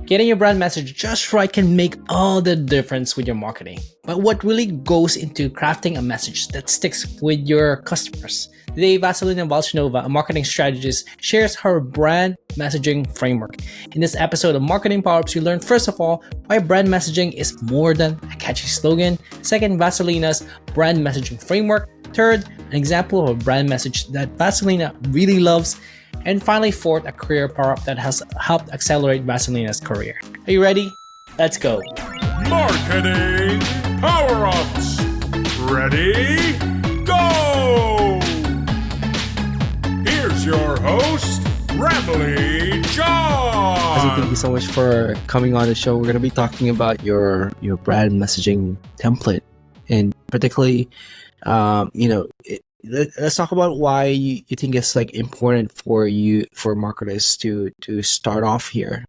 Getting your brand message just right can make all the difference with your marketing. But what really goes into crafting a message that sticks with your customers? Today, Vassilena Valchanova, a marketing strategist, shares her brand messaging framework. In this episode of Marketing Powerups, you learn first of all why brand messaging is more than a catchy slogan. Second, Vassilena's brand messaging framework. Third, an example of a brand message that Vassilena really loves. And finally, fourth, a career power-up that has helped accelerate Vassilena's career. Are you ready? Let's go. Marketing Power-Ups. Ready? Go! Here's your host, Rambly John. Thank you so much for coming on the show. We're going to be talking about your brand messaging template, and particularly, let's talk about why you think it's like important for marketers to start off here.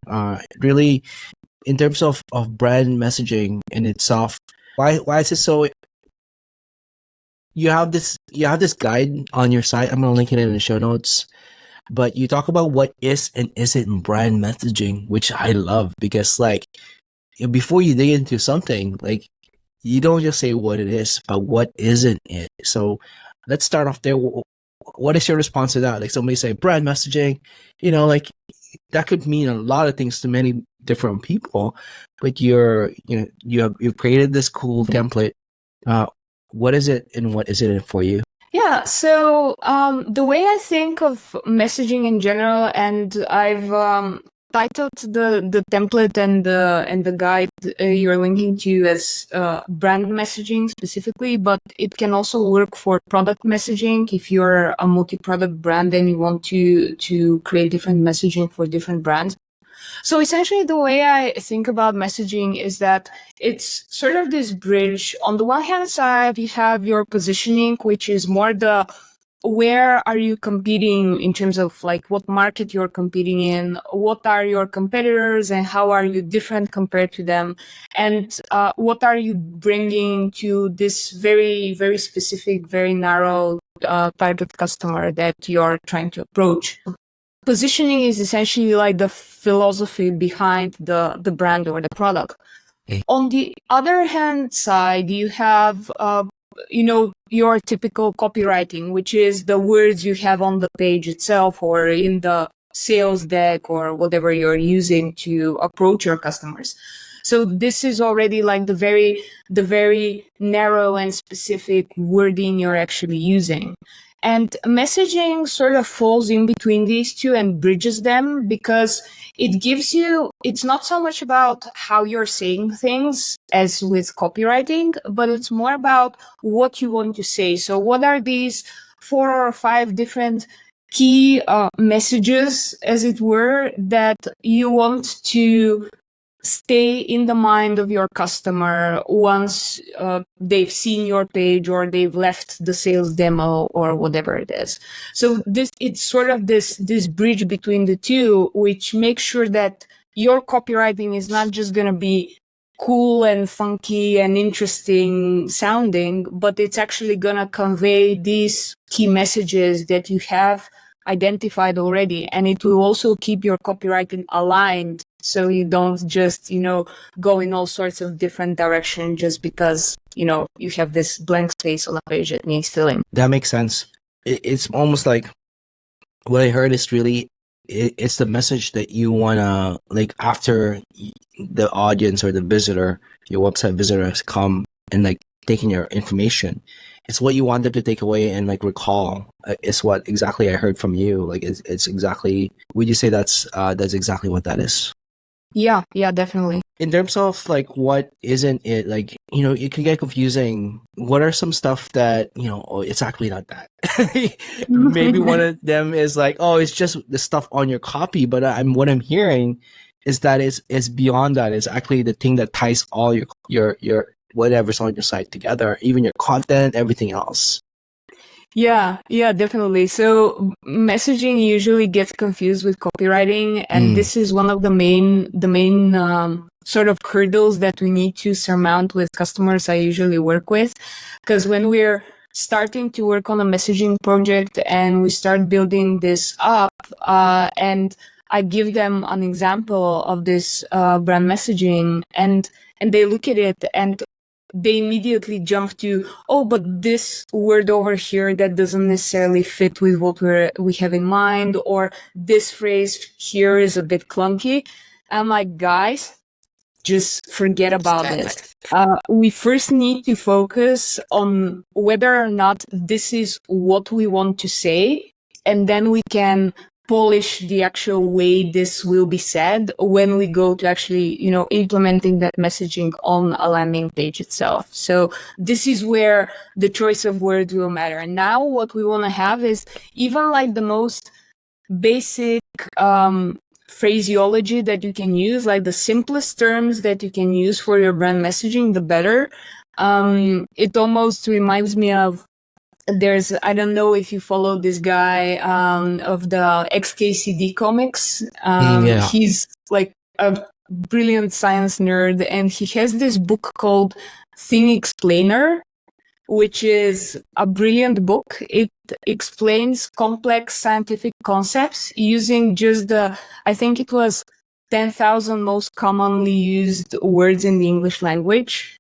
Really, in terms of brand messaging in itself, why is it so? You have this guide on your site. I'm gonna link it in the show notes. But you talk about what is and isn't brand messaging, which I love, because like before you dig into something, like you don't just say what it is, but what isn't it. So let's start off there. What is your response to that? Like somebody say brand messaging, like that could mean a lot of things to many different people, but you've created this cool template. What is it and what isn't it for you? Yeah, so the way I think of messaging in general, and I've titled the template and the guide you're linking to as brand messaging specifically, but it can also work for product messaging if you're a multi-product brand and you want to create different messaging for different brands. So essentially the way I think about messaging is that it's sort of this bridge. On the one hand side, you have your positioning, which is more the where are you competing in terms of like what market you're competing in, what are your competitors and how are you different compared to them, and what are you bringing to this very, very specific, very narrow target customer that you're trying to approach. Positioning is essentially like the philosophy behind the brand or the product. Okay. On the other hand side, you have your typical copywriting, which is the words you have on the page itself or in the sales deck or whatever you're using to approach your customers. So this is already like the very narrow and specific wording you're actually using. And messaging sort of falls in between these two and bridges them because it's not so much about how you're saying things as with copywriting, but it's more about what you want to say. So what are these 4 or 5 different key messages, as it were, that you want to stay in the mind of your customer once they've seen your page or they've left the sales demo or whatever it is. So it's sort of this bridge between the two, which makes sure that your copywriting is not just going to be cool and funky and interesting sounding, but it's actually going to convey these key messages that you have identified already. And it will also keep your copywriting aligned so you don't just, go in all sorts of different directions just because, you have this blank space on a page that needs filling. That makes sense. It's almost like what I heard is really, it's the message that you want to, like, after the audience or the visitor, your website visitor has come and like taking your information. It's what you want them to take away and like recall. It's what exactly I heard from you. Like it's exactly, would you say that's exactly what that is? Yeah, definitely. In terms of like what isn't it, like, it can get confusing. What are some stuff that, it's actually not that. Maybe one of them is like, oh, it's just the stuff on your copy. But what I'm hearing is that it's beyond that. It's actually the thing that ties all your whatever's on your site together, even your content, everything else. Yeah, definitely. So messaging usually gets confused with copywriting, and this is one of the main sort of hurdles that we need to surmount with customers I usually work with. Because when we're starting to work on a messaging project and we start building this up, and I give them an example of this brand messaging, and they look at it and they immediately jump to, oh, but this word over here that doesn't necessarily fit with what we have in mind, or this phrase here is a bit clunky. I'm like, guys, just forget about it. We first need to focus on whether or not this is what we want to say, and then we can polish the actual way this will be said when we go to actually, implementing that messaging on a landing page itself. So this is where the choice of words will matter. And now what we want to have is even like the most basic phraseology that you can use, like the simplest terms that you can use for your brand messaging, the better. It almost reminds me of, I don't know if you follow this guy of the XKCD comics. He's like a brilliant science nerd, and he has this book called Thing Explainer, which is a brilliant book. It explains complex scientific concepts using just I think it was 10,000 most commonly used words in the English language.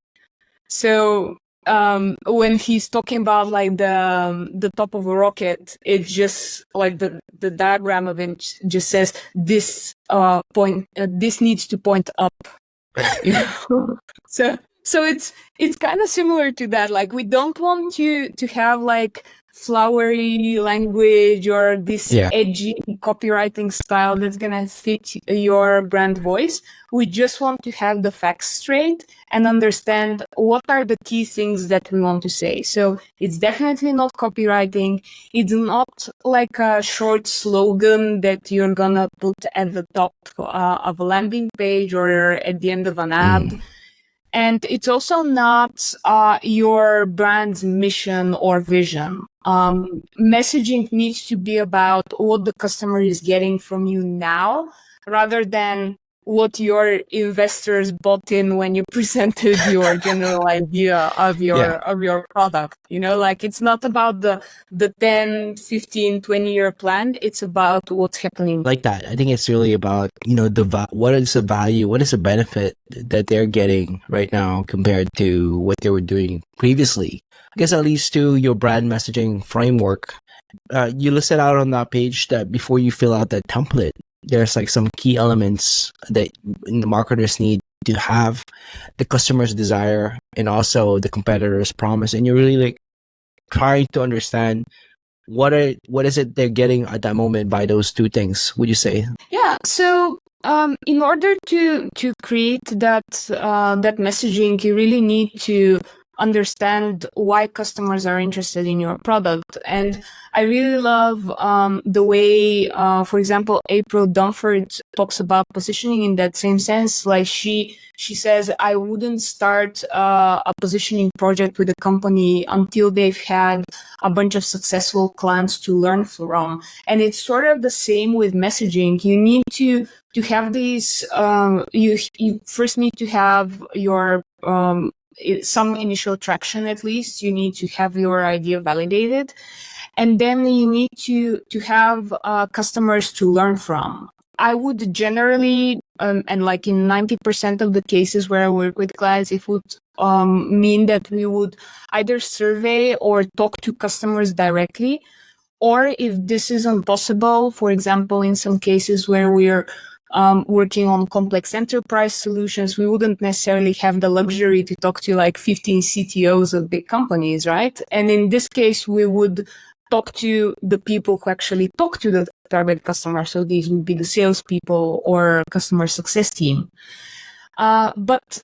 So when he's talking about like the top of a rocket, it's just like the diagram of it just says this this needs to point up. So it's kind of similar to that. Like, we don't want you to have like flowery language or this edgy copywriting style that's gonna fit your brand voice. We just want to have the facts straight and understand what are the key things that we want to say. So it's definitely not copywriting. It's not like a short slogan that you're gonna put at the top of a landing page or at the end of an ad. And it's also not your brand's mission or vision. Messaging needs to be about what the customer is getting from you now, rather than what your investors bought in when you presented your general idea of your product. Like, it's not about the 10, 15, 20-year plan. It's about what's happening. Like that. I think it's really about, what is the value, what is the benefit that they're getting right now compared to what they were doing previously. I guess that leads to your brand messaging framework. You listed out on that page that before you fill out that template, there's like some key elements that the marketers need to have: the customer's desire and also the competitor's promise. And you're really like trying to understand what is it they're getting at that moment by those two things, would you say? Yeah. So in order to create that messaging, you really need to understand why customers are interested in your product. And I really love the way, for example, April Dunford talks about positioning in that same sense. Like, she says, I wouldn't start a positioning project with a company until they've had a bunch of successful clients to learn from. And it's sort of the same with messaging. You need to have these, you first need to have your some initial traction. At least you need to have your idea validated, and then you need to have customers to learn from. I would generally, and like in 90% of the cases where I work with clients, it would mean that we would either survey or talk to customers directly, or if this isn't possible, for example, in some cases where we're working on complex enterprise solutions, we wouldn't necessarily have the luxury to talk to like 15 CTOs of big companies, right? And in this case, we would talk to the people who actually talk to the target customer. So these would be the salespeople or customer success team. But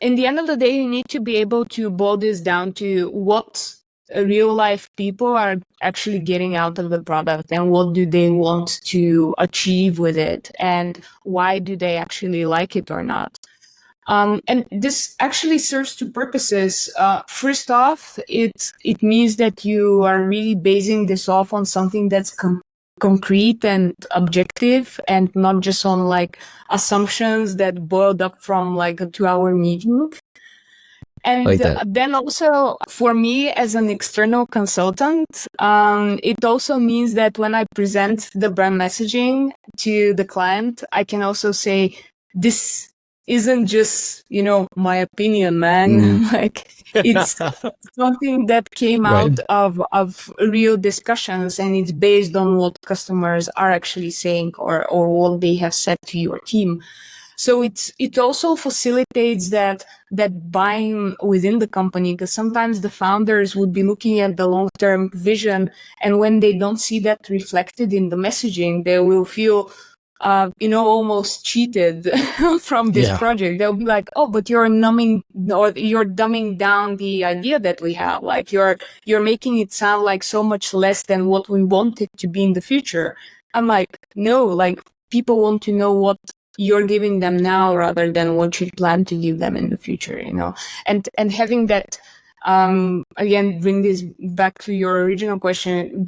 in the end of the day, you need to be able to boil this down to what real life people are actually getting out of the product, and what do they want to achieve with it, and why do they actually like it or not. And this actually serves two purposes. First off, it means that you are really basing this off on something that's concrete and objective, and not just on like assumptions that boiled up from like a 2-hour meeting. And Like that. then also for me as an external consultant, it also means that when I present the brand messaging to the client, I can also say, this isn't just, my opinion, man. Like it's something that came Right. out of real discussions, and it's based on what customers are actually saying or what they have said to your team. So it also facilitates that buying within the company, because sometimes the founders would be looking at the long-term vision, and when they don't see that reflected in the messaging, they will feel almost cheated from this Yeah. project. They'll be like, oh, but you're dumbing down the idea that we have. Like you're making it sound like so much less than what we want it to be in the future. I'm like, no, like people want to know what you're giving them now rather than what you plan to give them in the future, and having that, again, bring this back to your original question,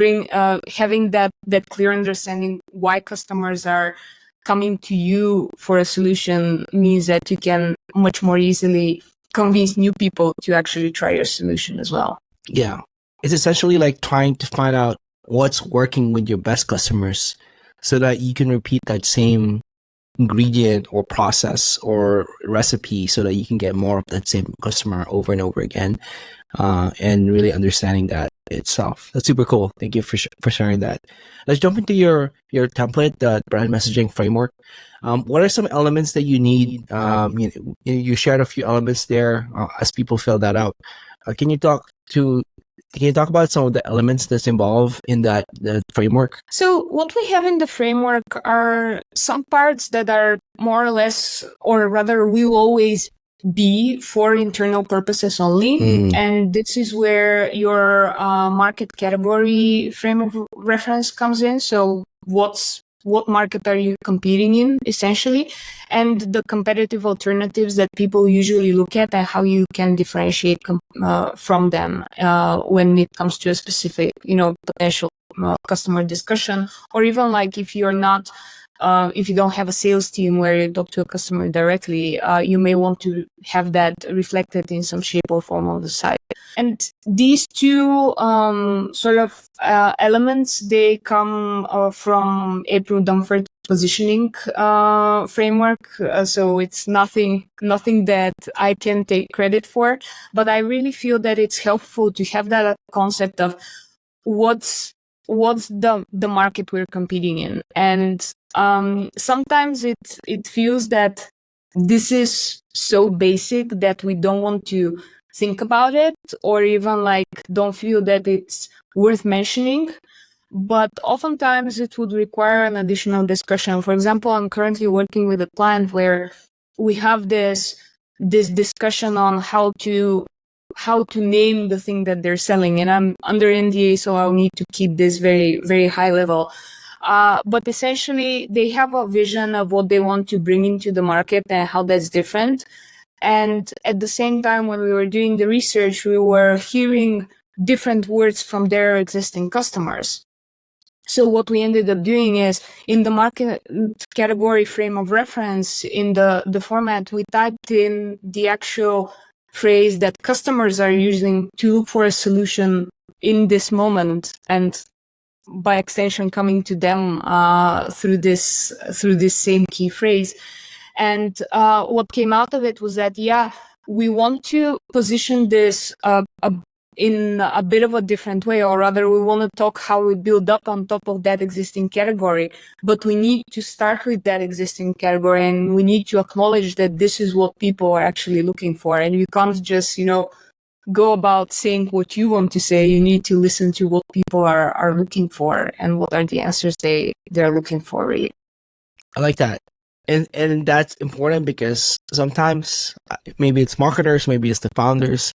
having that clear understanding why customers are coming to you for a solution means that you can much more easily convince new people to actually try your solution as well. Yeah. It's essentially like trying to find out what's working with your best customers so that you can repeat that same ingredient or process or recipe so that you can get more of that same customer over and over again, and really understanding that itself. That's super cool. Thank you for sharing that. Let's jump into your template, the brand messaging framework. What are some elements that you need? You shared a few elements there as people fill that out. Can you talk about some of the elements that's involved in the framework? So what we have in the framework are some parts that are more or less, or rather will always be for internal purposes only. And this is where your market category frame of reference comes in. So what market are you competing in, essentially, and the competitive alternatives that people usually look at and how you can differentiate from them when it comes to a specific, potential customer discussion, or even like if you're not, if you don't have a sales team where you talk to a customer directly, you may want to have that reflected in some shape or form on the site. And these two sort of elements, they come from April Dunford's positioning framework. So it's nothing that I can take credit for, but I really feel that it's helpful to have that concept of what's the market we're competing in. And sometimes it feels that this is so basic that we don't want to think about it, or even like don't feel that it's worth mentioning. But oftentimes it would require an additional discussion. For example, I'm currently working with a client where we have this discussion on how to name the thing that they're selling. And I'm under NDA, so I'll need to keep this very, very high level. But essentially, they have a vision of what they want to bring into the market and how that's different. And at the same time, when we were doing the research, we were hearing different words from their existing customers. So what we ended up doing is, in the market category frame of reference, in the format, we typed in the actual phrase that customers are using to look for a solution in this moment, and by extension coming to them through this same key phrase. And what came out of it was that, we want to position this in a bit of a different way, or rather we want to talk how we build up on top of that existing category, but we need to start with that existing category, and we need to acknowledge that this is what people are actually looking for. And you can't just, go about saying what you want to say. You need to listen to what people are looking for and what are the answers they're looking for, really. I like that. And that's important because sometimes maybe it's marketers, maybe it's the founders,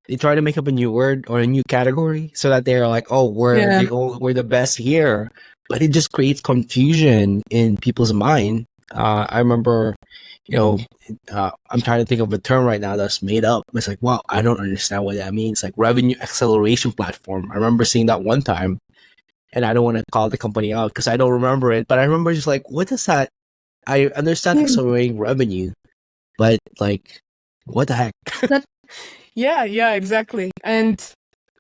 they try to make up a new word or a new category so that they're like, oh, we're the best here. But it just creates confusion in people's mind. I remember, I'm trying to think of a term right now that's made up. It's like, wow, I don't understand what that means. Like revenue acceleration platform. I remember seeing that one time, and I don't want to call the company out because I don't remember it. But I remember just like, what is that? I understand accelerating revenue, but like, what the heck? Yeah, exactly. And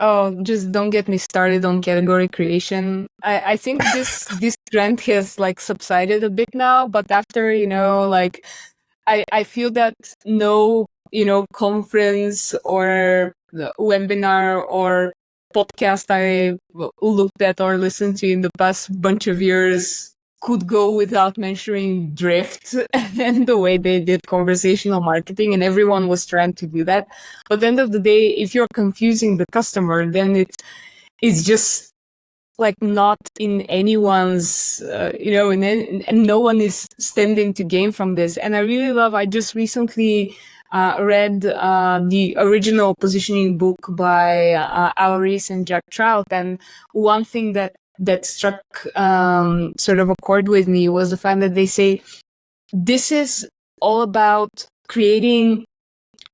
oh, just don't get me started on category creation. I think this trend has like subsided a bit now, but after, like I feel that no, conference or the webinar or podcast I looked at or listened to in the past bunch of years could go without mentioning drift and the way they did conversational marketing, and everyone was trying to do that. But at the end of the day, if you're confusing the customer, then it's just like not in anyone's, and no one is standing to gain from this. And I just recently read the original positioning book by Al Rees and Jack Trout. And one thing that struck sort of a chord with me was the fact that they say this is all about creating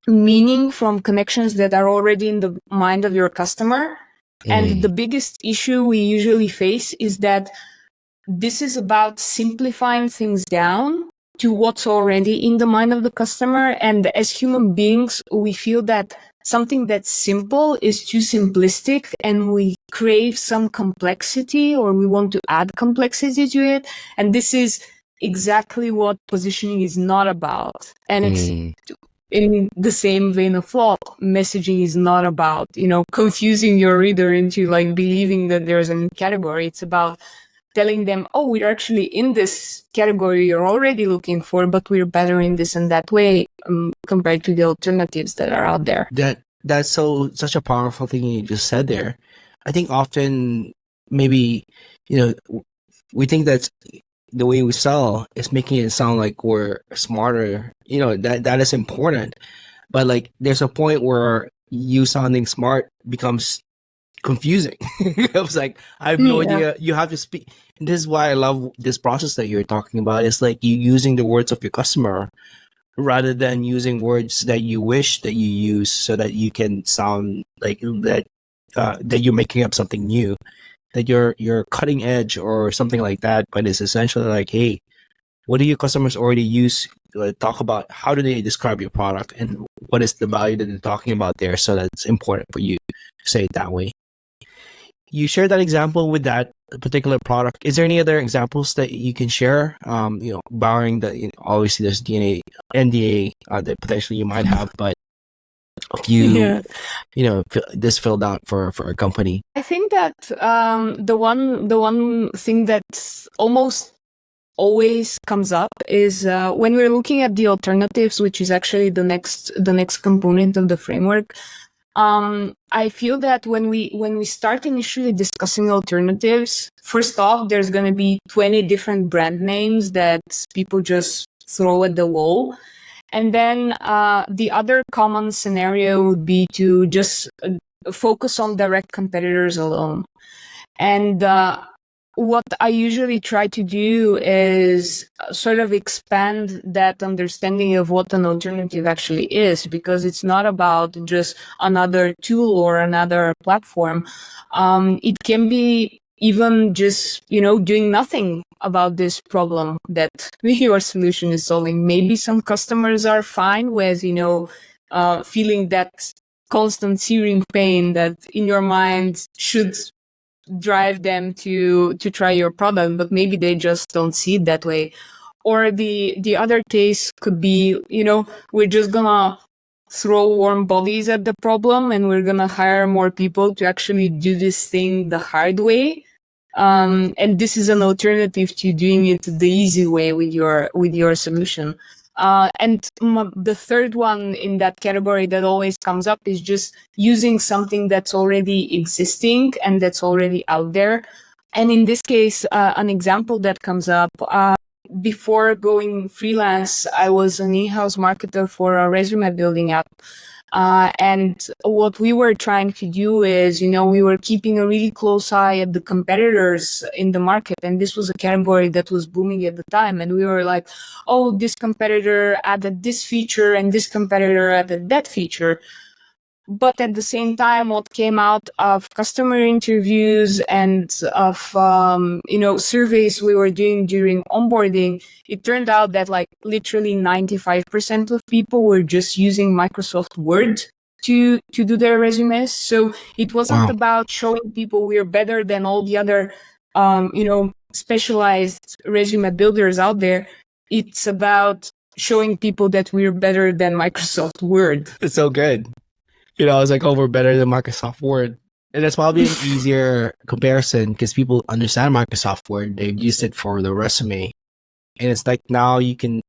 meaning from connections that are already in the mind of your customer. And the biggest issue we usually face is that this is about simplifying things down to what's already in the mind of the customer. And as human beings, we feel that something that's simple is too simplistic, and we crave some complexity, or we want to add complexity to it. And this is exactly what positioning is not about. And it's in the same vein of thought, messaging is not about, confusing your reader into like believing that there's a new category. It's about telling them, oh, we're actually in this category you're already looking for, but we're better in this and that way compared to the alternatives that are out there. That's such a powerful thing you just said there. I think often maybe, we think that the way we sell is making it sound like we're smarter. That is important. But like there's a point where you sounding smart becomes confusing. I was like, I have no idea. You have to speak. And this is why I love this process that you're talking about. It's like you using the words of your customer rather than using words that you wish that you use so that you can sound like that you're making up something new, that you're cutting edge or something like that. But it's essentially like, hey, what do your customers already use? Talk about how do they describe your product and what is the value that they're talking about there. So that's important for you to say it that way. You shared that example with that particular product. Is there any other examples that you can share? Barring the obviously there's NDA that potentially you might have, but if you this filled out for a company. I think that the one thing that almost always comes up is when we're looking at the alternatives, which is actually the next component of the framework. I feel that when we start initially discussing alternatives, first off, there's going to be 20 different brand names that people just throw at the wall. And then the other common scenario would be to just focus on direct competitors alone. And what I usually try to do is sort of expand that understanding of what an alternative actually is, because it's not about just another tool or another platform. It can be even just, doing nothing about this problem that your solution is solving. Maybe some customers are fine with, feeling that constant searing pain that in your mind should drive them to try your product, but maybe they just don't see it that way. Or the other case could be, we're just gonna throw warm bodies at the problem and we're gonna hire more people to actually do this thing the hard way. And this is an alternative to doing it the easy way with your solution. And the third one in that category that always comes up is just using something that's already existing and that's already out there. And in this case, an example that comes up, before going freelance, I was an in-house marketer for a resume building app. And what we were trying to do is, we were keeping a really close eye at the competitors in the market. And this was a category that was booming at the time. And we were like, oh, this competitor added this feature and this competitor added that feature. But at the same time, what came out of customer interviews and of, surveys we were doing during onboarding, it turned out that like literally 95% of people were just using Microsoft Word to do their resumes. So it wasn't about showing people we're better than all the other, specialized resume builders out there. It's about showing people that we're better than Microsoft Word. It's so good. I was like, oh, we're better than Microsoft Word. And that's probably an easier comparison because people understand Microsoft Word. They've used it for the resume. And it's like now you can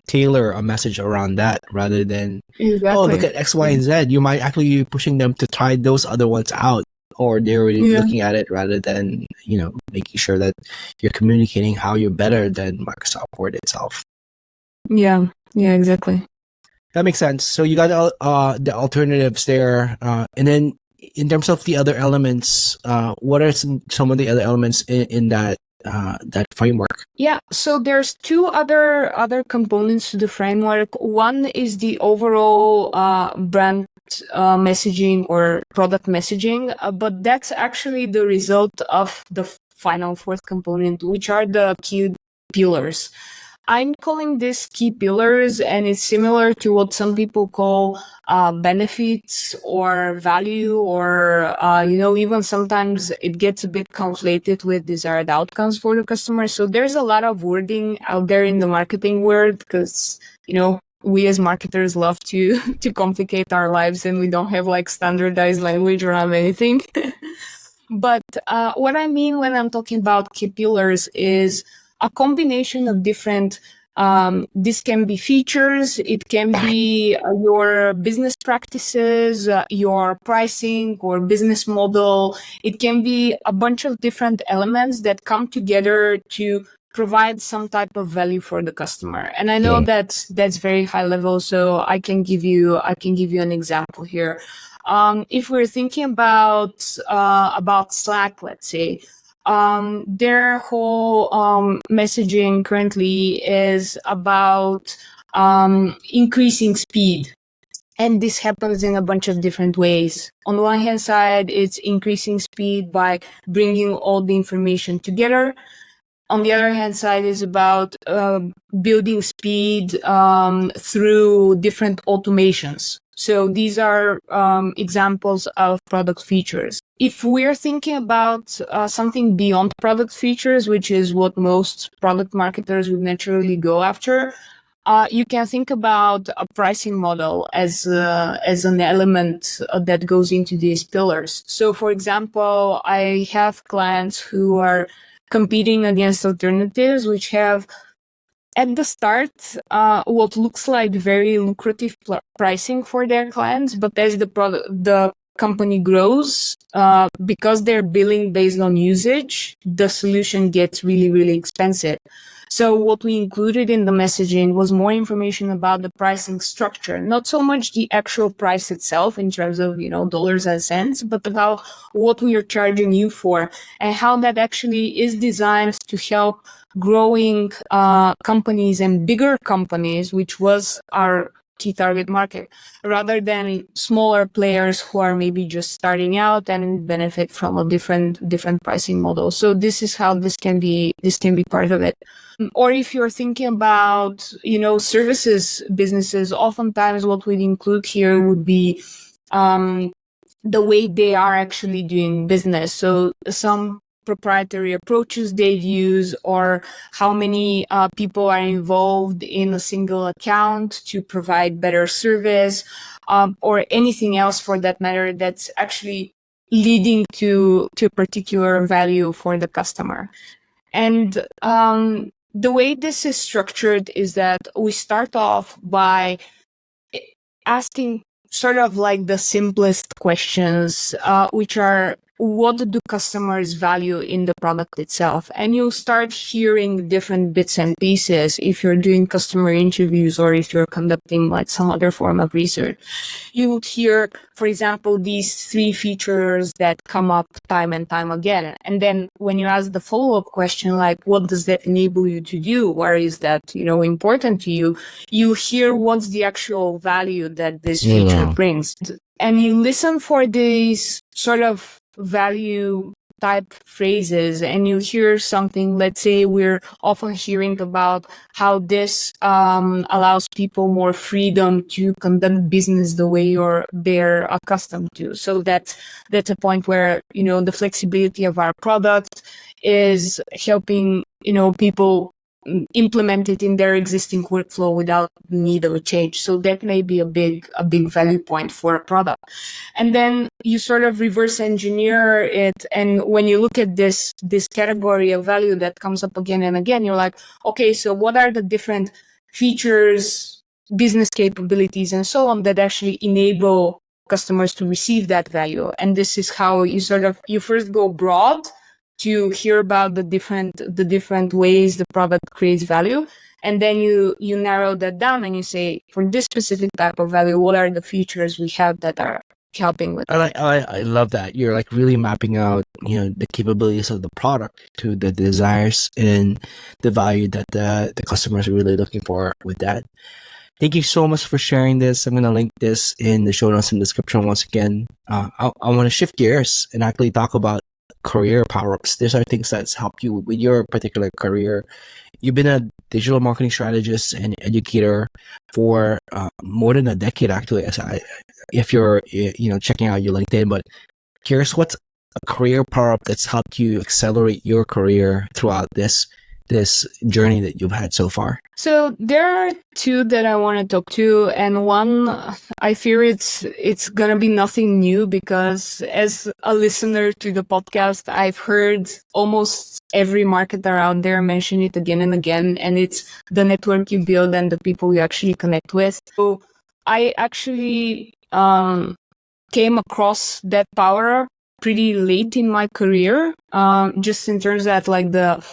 tailor a message around that rather than, oh, look at X, Y, and Z. You might actually be pushing them to try those other ones out, or they're already looking at it rather than, making sure that you're communicating how you're better than Microsoft Word itself. Yeah, exactly. That makes sense. So you got the alternatives there. And then in terms of the other elements, what are some of the other elements in that framework? Yeah, so there's two other components to the framework. One is the overall brand messaging or product messaging, but that's actually the result of the final fourth component, which are the key pillars. I'm calling this key pillars, and it's similar to what some people call benefits or value, or even sometimes it gets a bit conflated with desired outcomes for the customer. So there's a lot of wording out there in the marketing world because we as marketers love to complicate our lives, and we don't have like standardized language around anything. But what I mean when I'm talking about key pillars is a combination of different, this can be features, it can be your business practices, your pricing or business model. It can be a bunch of different elements that come together to provide some type of value for the customer. And I know that's very high level, so I can give you an example here. If we're thinking about Slack, let's say, their whole messaging currently is about increasing speed. And this happens in a bunch of different ways. On the one hand side, it's increasing speed by bringing all the information together. On the other hand side is about building speed through different automations. So these are examples of product features. If we're thinking about something beyond product features, which is what most product marketers would naturally go after, you can think about a pricing model as an element that goes into these pillars. So, for example, I have clients who are competing against alternatives which have at the start what looks like very lucrative pricing for their clients, but as the company grows, because they're billing based on usage, the solution gets really, really expensive. So what we included in the messaging was more information about the pricing structure, not so much the actual price itself in terms of, dollars and cents, but about what we are charging you for and how that actually is designed to help growing companies and bigger companies, which was our key target market, rather than smaller players who are maybe just starting out and benefit from a different pricing model. So this is how this can be part of it. Or if you're thinking about, services businesses, oftentimes what we'd include here would be the way they are actually doing business. So some proprietary approaches they use, or how many people are involved in a single account to provide better service, or anything else for that matter that's actually leading to particular value for the customer. And the way this is structured is that we start off by asking sort of like the simplest questions, which are, what do customers value in the product itself? And you'll start hearing different bits and pieces if you're doing customer interviews or if you're conducting like some other form of research. You would hear, for example, these 3 features that come up time and time again. And then when you ask the follow-up question, like, what does that enable you to do? Why is that, important to you? You hear what's the actual value that this feature brings. And you listen for these sort of value type phrases and you hear something, let's say we're often hearing about how this allows people more freedom to conduct business the way they're accustomed to. So that's a point where, the flexibility of our product is helping, people implement it in their existing workflow without the need of a change. So that may be a big value point for a product. And then you sort of reverse engineer it. And when you look at this category of value that comes up again and again, you're like, okay, so what are the different features, business capabilities, and so on that actually enable customers to receive that value? And this is how you first go broad to hear about the different ways the product creates value. And then you narrow that down and you say, for this specific type of value, what are the features we have that are helping with it? I love that. You're like really mapping out, the capabilities of the product to the desires and the value that the customers are really looking for with that. Thank you so much for sharing this. I'm going to link this in the show notes and description once again. I want to shift gears and actually talk about career power-ups. These are things that's helped you with your particular career. You've been a digital marketing strategist and educator for more than a decade, actually. If you're checking out your LinkedIn, but curious, what's a career power-up that's helped you accelerate your career throughout this journey that you've had so far? So there are two that I want to talk to, and one, I fear it's gonna be nothing new, because as a listener to the podcast, I've heard almost every marketer out there mention it again and again, and it's the network you build and the people you actually connect with. So I actually came across that power pretty late in my career, just in terms that like the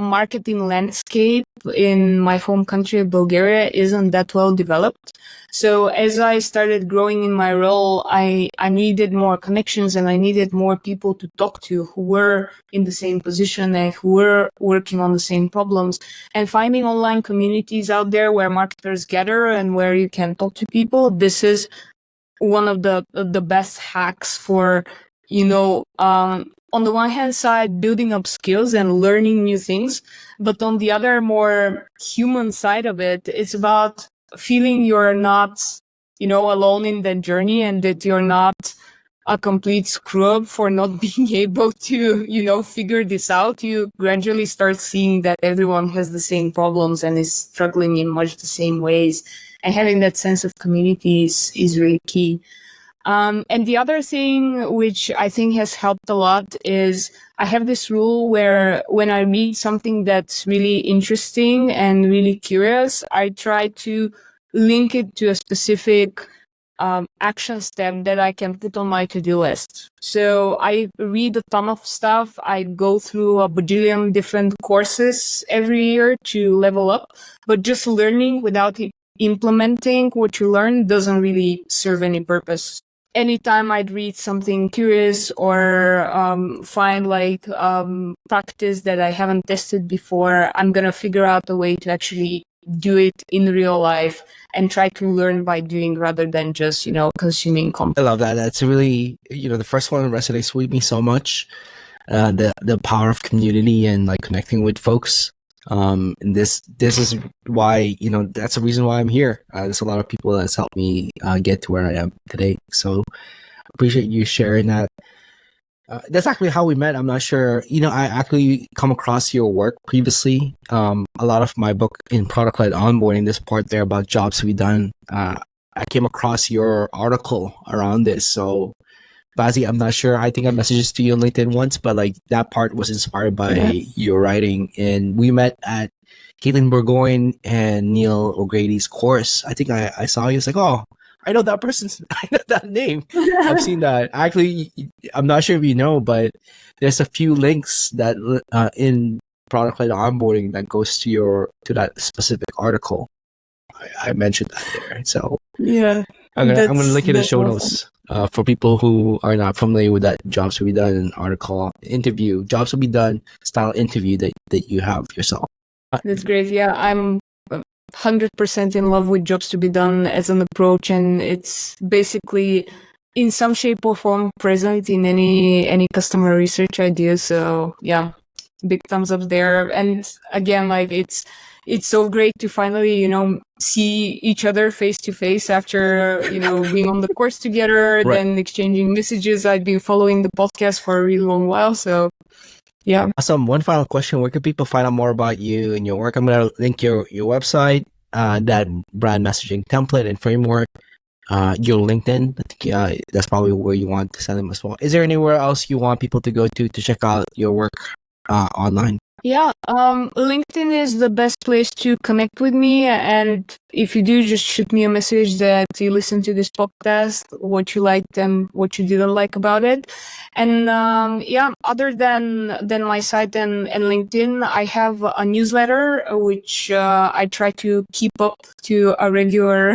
marketing landscape in my home country of Bulgaria isn't that well developed. So as I started growing in my role, I needed more connections and I needed more people to talk to who were in the same position and who were working on the same problems. And finding online communities out there where marketers gather and where you can talk to people, this is one of the best hacks for, on the one hand side, building up skills and learning new things, but on the other, more human side of it, it's about feeling you're not, alone in that journey and that you're not a complete screw up for not being able to, figure this out. You gradually start seeing that everyone has the same problems and is struggling in much the same ways. And having that sense of community is really key. And the other thing, which I think has helped a lot, is I have this rule where when I read something that's really interesting and really curious, I try to link it to a specific action step that I can put on my to-do list. So I read a ton of stuff. I go through a bajillion different courses every year to level up, but just learning without implementing what you learn doesn't really serve any purpose. Anytime I'd read something curious or find practice that I haven't tested before, I'm going to figure out a way to actually do it in real life and try to learn by doing rather than just, consuming content. I love that. That's really, the first one resonates with me so much. The power of community and like connecting with folks. And this is why, that's the reason why I'm here. There's a lot of people that's helped me get to where I am today. So appreciate you sharing that. That's actually how we met. I'm not sure, I actually come across your work previously. A lot of my book in product-led onboarding, this part there about jobs to be done. I came across your article around this. So Vasi, I'm not sure. I think I messaged to you on LinkedIn once, but like that part was inspired by your writing. And we met at Caitlin Burgoyne and Neil O'Grady's course. I think I saw you. It's like, oh, I know that person's, I know that name. I've seen that. Actually, I'm not sure if you know, but there's a few links that in product-led onboarding that goes to that specific article. I mentioned that there. So yeah, I'm gonna link it in the show notes. For people who are not familiar with that jobs to be done article, interview, jobs to be done style interview that you have yourself. That's great. Yeah, I'm 100% in love with jobs to be done as an approach. And it's basically in some shape or form present in any customer research I do. So yeah, big thumbs up there. And again, like it's so great to finally, see each other face to face after, being on the course together, Right. then exchanging messages. I've been following the podcast for a really long while. So yeah. Awesome. One final question. Where can people find out more about you and your work? I'm going to link your website, that brand messaging template and framework, your LinkedIn. I think, that's probably where you want to send them as well. Is there anywhere else you want people to go to check out your work online? Yeah, LinkedIn is the best place to connect with me. And if you do, just shoot me a message that you listen to this podcast, what you liked and what you didn't like about it. And yeah, other than my site and LinkedIn, I have a newsletter which I try to keep up to a regular,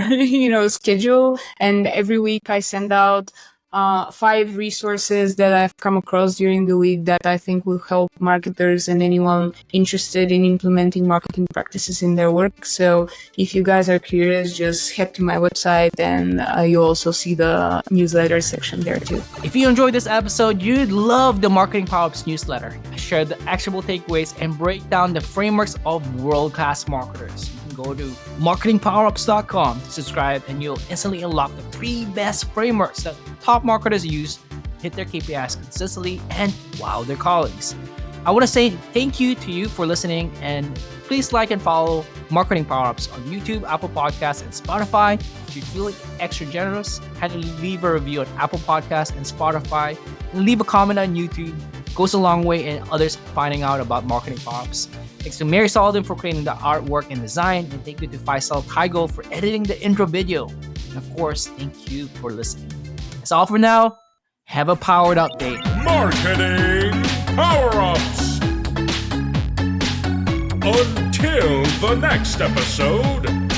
schedule. And every week I send out 5 resources that I've come across during the week that I think will help marketers and anyone interested in implementing marketing practices in their work. So if you guys are curious, just head to my website and you'll also see the newsletter section there too. If you enjoyed this episode, you'd love the Marketing Powerups newsletter. I share the actionable takeaways and break down the frameworks of world-class marketers. Go to marketingpowerups.com to subscribe, and you'll instantly unlock the 3 best frameworks that top marketers use to hit their KPIs consistently and wow their colleagues. I want to say thank you to you for listening, and please like and follow Marketing Powerups on YouTube, Apple Podcasts, and Spotify. If you're feeling extra generous, kindly leave a review on Apple Podcasts and Spotify, and leave a comment on YouTube. It goes a long way in others finding out about Marketing Powerups. Thanks to Mary Sullivan for creating the artwork and design, and thank you to Faisal Kaigo for editing the intro video. And of course, thank you for listening. That's all for now. Have a powered up day. Marketing Power-Ups. Until the next episode,